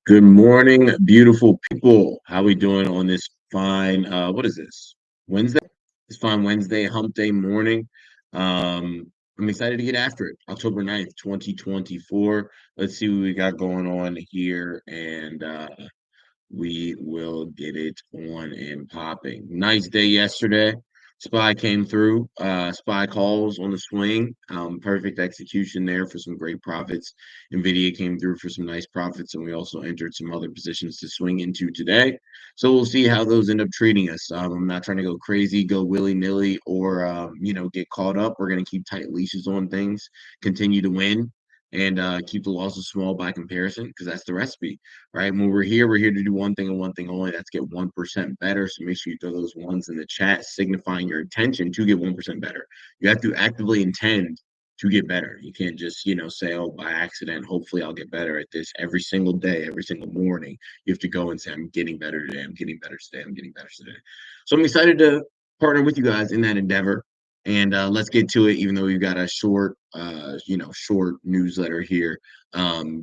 Good morning, beautiful people. How we doing on this fine what is this? Wednesday? This fine Wednesday, hump day morning. I'm excited to get after it. October 9th, 2024. Let's see what we got going on here and we will get it on and popping. Nice day yesterday. Spy came through. Spy calls on the swing. Perfect execution there for some great profits. NVDA came through for some nice profits, and we also entered some other positions to swing into today. So we'll see how those end up treating us. I'm not trying to go crazy, go willy nilly, or get caught up. We're going to keep tight leashes on things, continue to win, and keep the losses small by comparison, because that's the recipe, right? When we're here to do one thing and one thing only. That's get 1% better. So make sure you throw those ones in the chat, signifying your intention to get 1% better. You have to actively intend to get better. You can't just, say, oh, by accident, hopefully I'll get better at this every single day, every single morning. You have to go and say, I'm getting better today. I'm getting better today. I'm getting better today. So I'm excited to partner with you guys in that endeavor. And let's get to it, even though we've got a short newsletter here,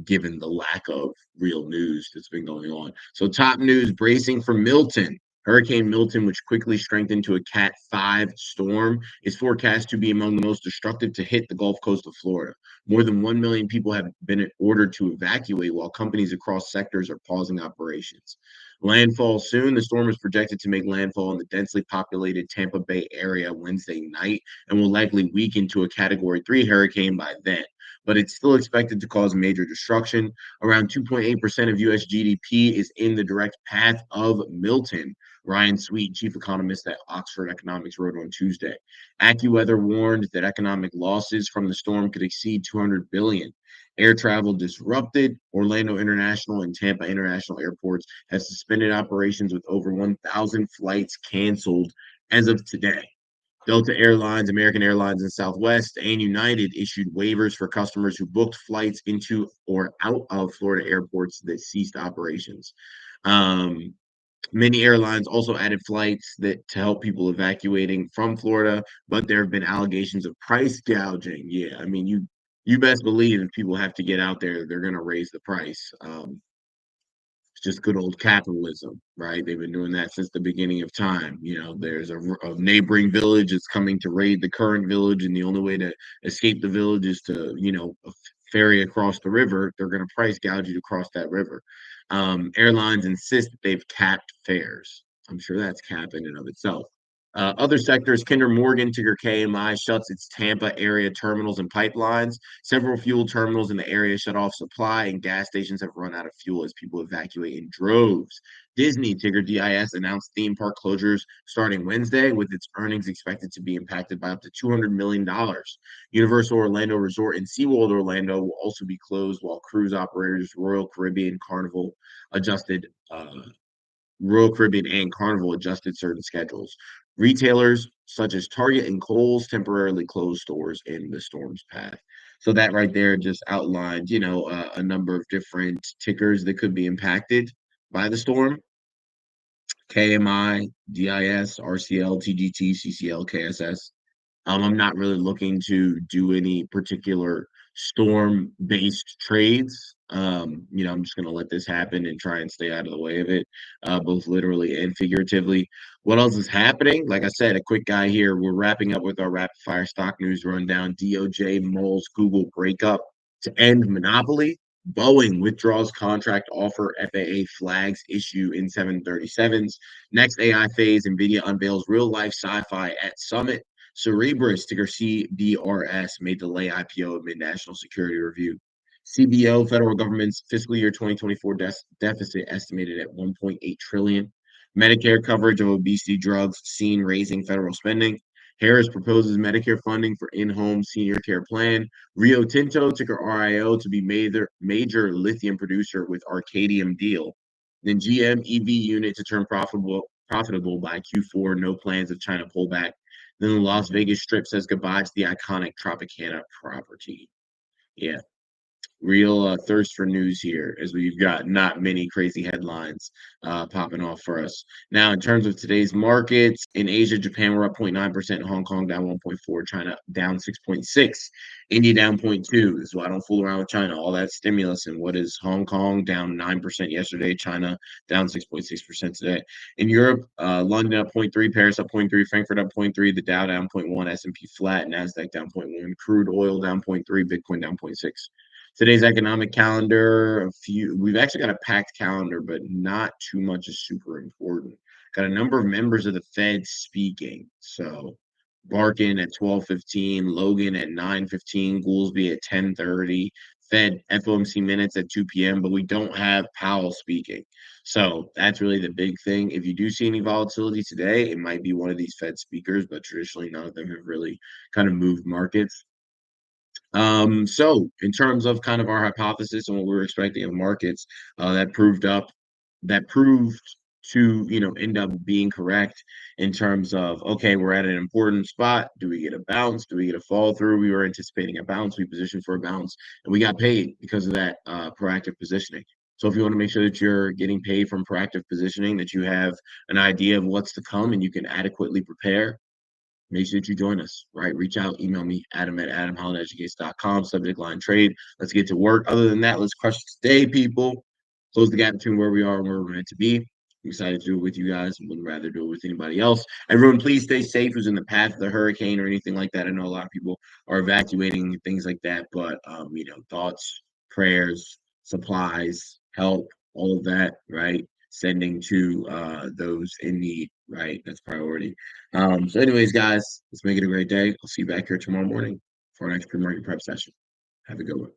given the lack of real news that's been going on. So top news, bracing for Milton. Hurricane Milton, which quickly strengthened to a Cat 5 storm, is forecast to be among the most destructive to hit the Gulf Coast of Florida. More than 1 million people have been ordered to evacuate, while companies across sectors are pausing operations. Landfall soon. The storm is projected to make landfall in the densely populated Tampa Bay area Wednesday night and will likely weaken to a Category 3 hurricane by then, but it's still expected to cause major destruction. Around 2.8% of U.S. GDP is in the direct path of Milton. Ryan Sweet, chief economist at Oxford Economics, wrote on Tuesday. AccuWeather warned that economic losses from the storm could exceed $200 billion. Air travel disrupted. Orlando International and Tampa International airports have suspended operations, with over 1,000 flights canceled as of today. Delta Airlines, American Airlines, and Southwest and United issued waivers for customers who booked flights into or out of Florida airports that ceased operations. Um, Many airlines also added flights that to help people evacuating from Florida, but there have been allegations of price gouging. Yeah, I mean, you best believe if people have to get out there, they're going to raise the price. It's just good old capitalism, right? They've been doing that since the beginning of time. There's a neighboring village that's coming to raid the current village, and the only way to escape the village is to, ferry across the river. They're going to price gouge you to cross that river. Airlines insist that they've capped fares. I'm sure that's cap in and of itself. Other sectors, Kinder Morgan, ticker KMI, shuts its Tampa area terminals and pipelines. Several fuel terminals in the area shut off supply, and gas stations have run out of fuel as people evacuate in droves. Disney, ticker DIS, announced theme park closures starting Wednesday, with its earnings expected to be impacted by up to $200 million. Universal Orlando Resort and SeaWorld Orlando will also be closed, while cruise operators adjusted Royal Caribbean and Carnival adjusted certain schedules. Retailers such as Target and Kohl's temporarily closed stores in the storm's path. So that right there just outlined, a number of different tickers that could be impacted by the storm. KMI, DIS, RCL, TGT, CCL, KSS. I'm not really looking to do any particular storm-based trades. I'm just going to let this happen and try and stay out of the way of it, both literally and figuratively. What else is happening? Like I said, a quick guy here. We're wrapping up with our rapid fire stock news rundown. DOJ mulls Google breakup to end monopoly. Boeing withdraws contract offer. FAA flags issue in 737s. Next AI phase, NVIDIA unveils real-life sci-fi at Summit. Cerebras, ticker CBRS, may delay IPO amid national security review. CBO, federal government's fiscal year 2024 deficit estimated at 1.8 trillion. Medicare coverage of obesity drugs seen raising federal spending. Harris proposes Medicare funding for in-home senior care plan. Rio Tinto, ticker RIO, to be major lithium producer with Arcadium deal. Then GM EV unit to turn profitable by Q4. No plans of China pullback. Then the Las Vegas Strip says goodbye to the iconic Tropicana property. Yeah. real thirst for news here, as we've got not many crazy headlines popping off for us. Now, in terms of today's markets, in Asia, Japan we're up 0.9%, Hong Kong down 1.4, China down 6.6, India down 0.2. This is why I don't fool around with China. All that stimulus, and what is Hong Kong down 9% yesterday, China down 6.6% today. In Europe, London up 0.3, Paris up 0.3, Frankfurt up 0.3, the Dow down 0.1, S&P flat, Nasdaq down 0.1, crude oil down 0.3, Bitcoin down 0.6. Today's economic calendar, we've actually got a packed calendar, but not too much is super important. Got a number of members of the Fed speaking. So Barkin at 12:15, Logan at 9:15, Goolsby at 10:30, Fed FOMC minutes at 2 p.m., but we don't have Powell speaking. So that's really the big thing. If you do see any volatility today, it might be one of these Fed speakers, but traditionally none of them have really kind of moved markets. So in terms of kind of our hypothesis and what we were expecting of markets, that proved to, end up being correct in terms of, okay, we're at an important spot. Do we get a bounce? Do we get a fall through? We were anticipating a bounce. We positioned for a bounce, and we got paid because of that proactive positioning. So if you want to make sure that you're getting paid from proactive positioning, that you have an idea of what's to come and you can adequately prepare, make sure that you join us, right? Reach out, email me, adam@adamhollandeducates.com, subject line trade. Let's get to work. Other than that, let's crush it today, people. Close the gap between where we are and where we're meant to be. I'm excited to do it with you guys. I would rather do it with anybody else. Everyone, please stay safe who's in the path of the hurricane or anything like that. I know a lot of people are evacuating and things like that, but thoughts, prayers, supplies, help, all of that, right? Sending to those in need, right? That's priority. So anyways, guys, let's make it a great day. I'll see you back here tomorrow morning for our next pre-market prep session. Have a good one.